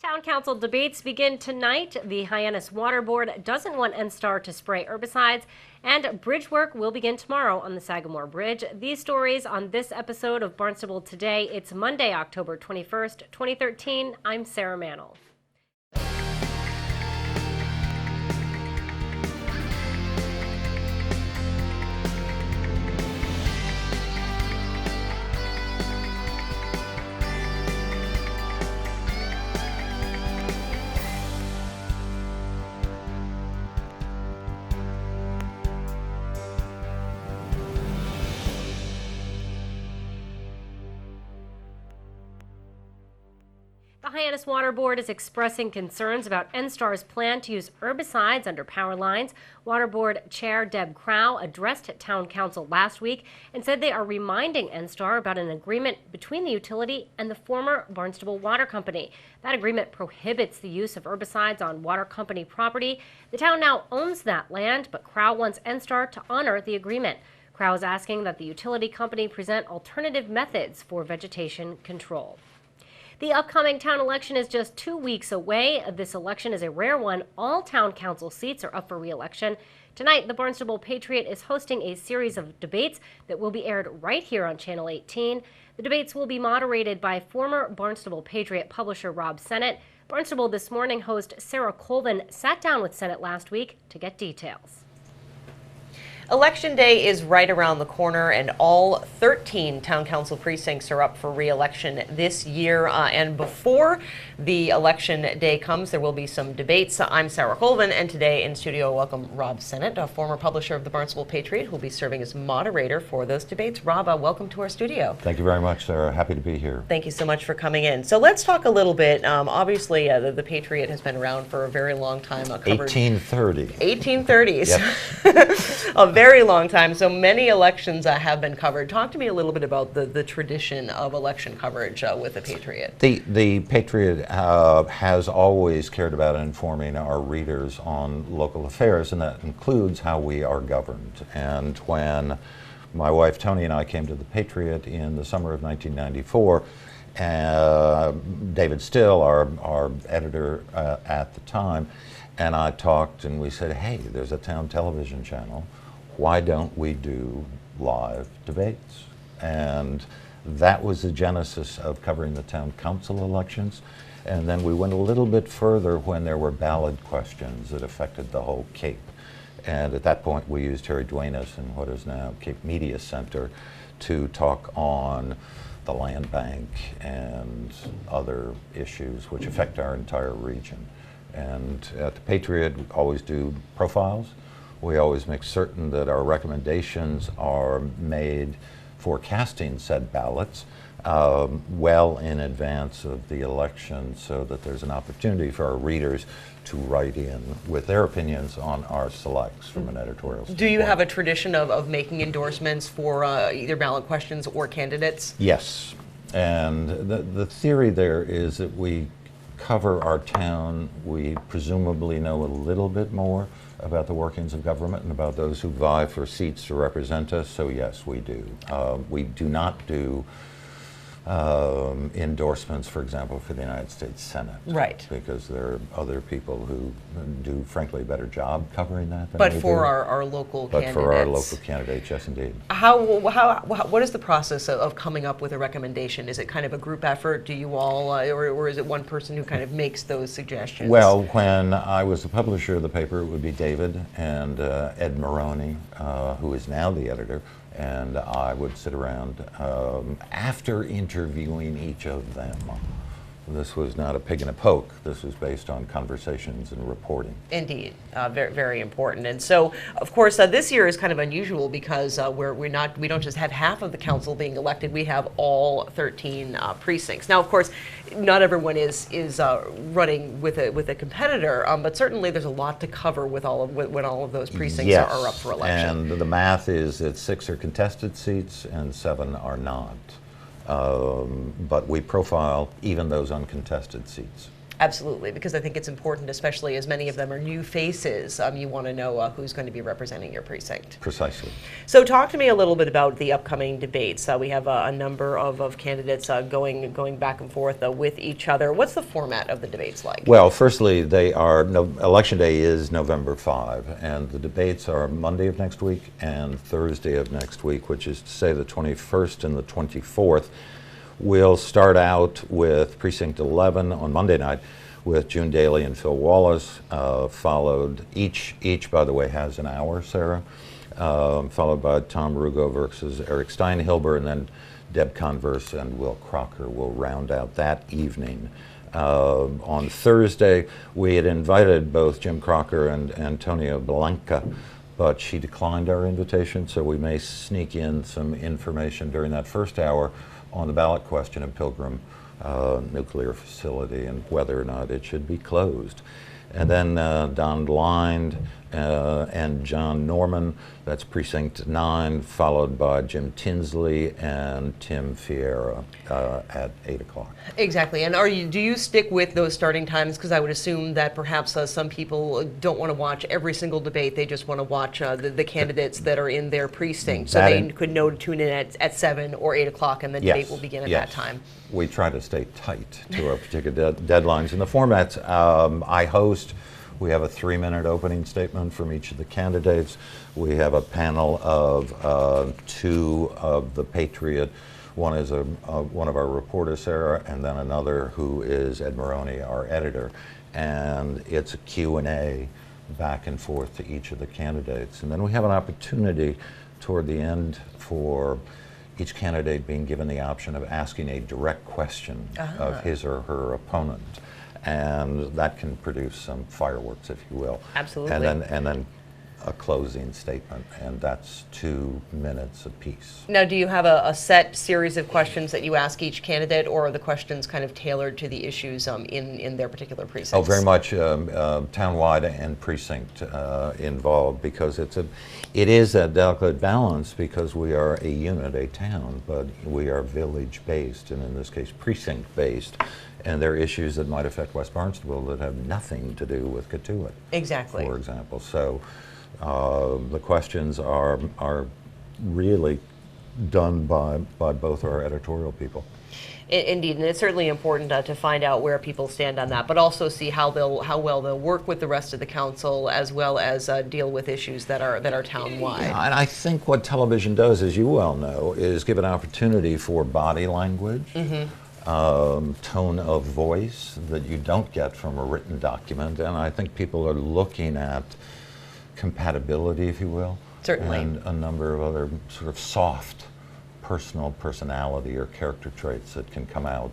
Town Council debates begin tonight. The Hyannis Water Board doesn't want NSTAR to spray herbicides, and bridge work will begin tomorrow on the Sagamore Bridge. These stories on this episode of Barnstable Today. It's Monday, October 21st, 2013. I'm Sarah Mantle. The Hyannis Water Board is expressing concerns about NSTAR's plan to use herbicides under power lines. Water Board Chair Deb Crow addressed Town Council last week and said they are reminding NSTAR about an agreement between the utility and the former Barnstable Water Company. That agreement prohibits the use of herbicides on water company property. The town now owns that land, but Crow wants NSTAR to honor the agreement. Crow is asking that the utility company present alternative methods for vegetation control. The upcoming town election is just 2 weeks away. This election is a rare one. All town council seats are up for re-election. Tonight, the Barnstable Patriot is hosting a series of debates that will be aired right here on Channel 18. The debates will be moderated by former Barnstable Patriot publisher Rob Sennett. Barnstable This Morning host Sarah Colvin sat down with Sennett last week to get details. Election Day is right around the corner, and all 13 town council precincts are up for re-election this year. And before the election day comes, there will be some debates. I'm Sarah Colvin, and today in studio, welcome Rob Sennett, a former publisher of the Barnstable Patriot, who will be serving as moderator for those debates. Rob, welcome to our studio. Thank you very much, Sarah. Happy to be here. Thank you so much for coming in. So let's talk a little bit. Obviously, the Patriot has been around for a very long time. 1830. 1830s. Yep. A very long time. So many elections have been covered. Talk to me a little bit about the tradition of election coverage with the Patriot. The Patriot has always cared about informing our readers on local affairs, and that includes how we are governed. And when my wife Tony and I came to the Patriot in the summer of 1994, David Still, our editor at the time, and I talked, and we said, hey, there's a town television channel. Why don't we do live debates? And that was the genesis of covering the town council elections. And then we went a little bit further when there were ballot questions that affected the whole Cape. And at that point, we used Terry Duenas in what is now Cape Media Center to talk on the land bank and other issues which affect our entire region. And at the Patriot, we always do profiles. We always make certain that our recommendations are made for casting said ballots well in advance of the election, so that there's an opportunity for our readers to write in with their opinions on our selects from an editorial standpoint. Do you have a tradition of making endorsements for either ballot questions or candidates? Yes, and the theory there is that we cover our town, we presumably know a little bit more about the workings of government and about those who vie for seats to represent us, so yes, we do. We do not do endorsements, for example, for the United States Senate. Right. Because there are other people who do, frankly, a better job covering that than But we for do. our local candidates. But for our local candidates, yes, indeed. What is the process of coming up with a recommendation? Is it kind of a group effort? Do you all, or is it one person who kind of makes those suggestions? Well, when I was the publisher of the paper, it would be David and Ed Maroney, who is now the editor, and I would sit around after interviewing each of them. This was not a pig in a poke. This was based on conversations and reporting. Indeed, very, very important. And so, of course, this year is kind of unusual because we don't just have half of the council being elected. We have all 13 precincts. Now, of course, not everyone is running with a competitor, but certainly there's a lot to cover with when all of those precincts are up for election. And the math is that 6 are contested seats and 7 are not. But we profile even those uncontested seats. Absolutely, because I think it's important, especially as many of them are new faces. You want to know who's going to be representing your precinct. Precisely. So talk to me a little bit about the upcoming debates. We have a number of candidates going back and forth with each other. What's the format of the debates like? Well, firstly, Election Day is November 5, and the debates are Monday of next week and Thursday of next week, which is to say the 21st and the 24th. We'll start out with Precinct 11 on Monday night with June Daly and Phil Wallace, followed, each by the way has an hour, Sarah, followed by Tom Rugo versus Eric Steinhilber, and then Deb Converse and Will Crocker will round out that evening. On Thursday, we had invited both Jim Crocker and Antonia Blanca, but she declined our invitation, so we may sneak in some information during that first hour on the ballot question of Pilgrim nuclear facility and whether or not it should be closed. And then Don Blind and John Norman, that's Precinct 9, followed by Jim Tinsley and Tim Fiera at 8 o'clock. Exactly. And do you stick with those starting times? Because I would assume that perhaps some people don't want to watch every single debate. They just want to watch the candidates that are in their precinct. So they could tune in at 7 or 8 o'clock, and the debate will begin at that time. We try to stay tight to our particular deadlines. And the formats, I host. We have a 3-minute opening statement from each of the candidates. We have a panel of 2 of the Patriot. One is one of our reporters, Sarah, and then another who is Ed Maroney, our editor. And it's a Q&A back and forth to each of the candidates. And then we have an opportunity toward the end for each candidate being given the option of asking a direct question of his or her opponent. And that can produce some fireworks, if you will. Absolutely. And then a closing statement, and that's 2 minutes apiece. Now, do you have a set series of questions that you ask each candidate, or are the questions kind of tailored to the issues in their particular precincts? Oh, very much townwide and precinct involved, because it is a delicate balance, because we are a unit, a town, but we are village-based, and in this case, precinct-based. And there are issues that might affect West Barnstable that have nothing to do with Cotuit. Exactly. For example. So the questions are really done by both our editorial people. Indeed, and it's certainly important to find out where people stand on that, but also see how well they'll work with the rest of the council, as well as deal with issues that are town-wide. Yeah, and I think what television does, as you well know, is give an opportunity for body language. Tone of voice that you don't get from a written document, and I think people are looking at compatibility, if you will. Certainly. And a number of other sort of soft personality or character traits that can come out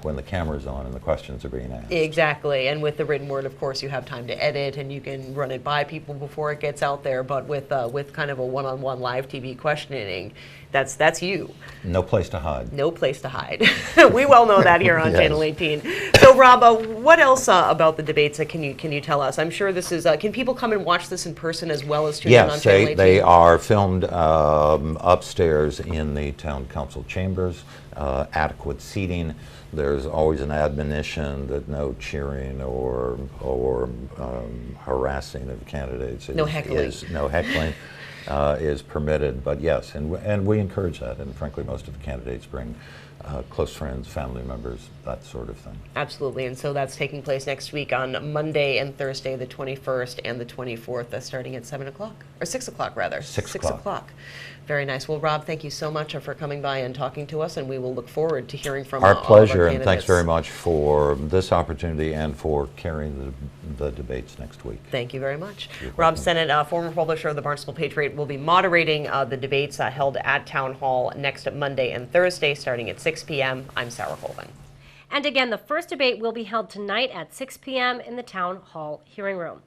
when the camera's on and the questions are being asked. Exactly, and with the written word, of course, you have time to edit and you can run it by people before it gets out there, but with kind of a one-on-one live TV questioning, that's you. No place to hide. No place to hide. We well know that here on Channel 18. So, Rob, what else about the debates can you tell us? I'm sure this is. Can people come and watch this in person as well as tuning in on Channel 18? Yes, they are filmed upstairs in the town council chambers. Adequate seating. There's always an admonition that no cheering or harassing of candidates. No heckling. No heckling. Is permitted, but yes, and we encourage that, and frankly most of the candidates bring close friends, family members, that sort of thing. Absolutely, and so that's taking place next week on Monday and Thursday, the 21st and the 24th, starting at 7 o'clock, or 6 o'clock rather. 6 o'clock. Very nice. Well, Rob, thank you so much for coming by and talking to us, and we will look forward to hearing from our all pleasure, of our and thanks very much for this opportunity and for carrying the debates next week. Thank you very much. Rob Sennett, former publisher of the Barnstable Patriot, will be moderating the debates held at Town Hall next Monday and Thursday, starting at 6 p.m. I'm Sarah Colvin. And again, the first debate will be held tonight at 6 p.m. in the Town Hall hearing room.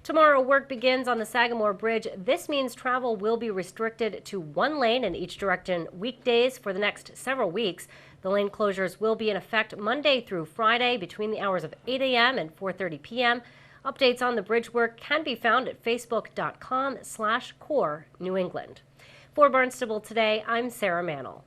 Tomorrow, work begins on the Sagamore Bridge. This means travel will be restricted to 1 lane in each direction weekdays for the next several weeks. The lane closures will be in effect Monday through Friday between the hours of 8 a.m. and 4:30 p.m. Updates on the bridge work can be found at facebook.com/core New England. For Barnstable Today, I'm Sarah Mannel.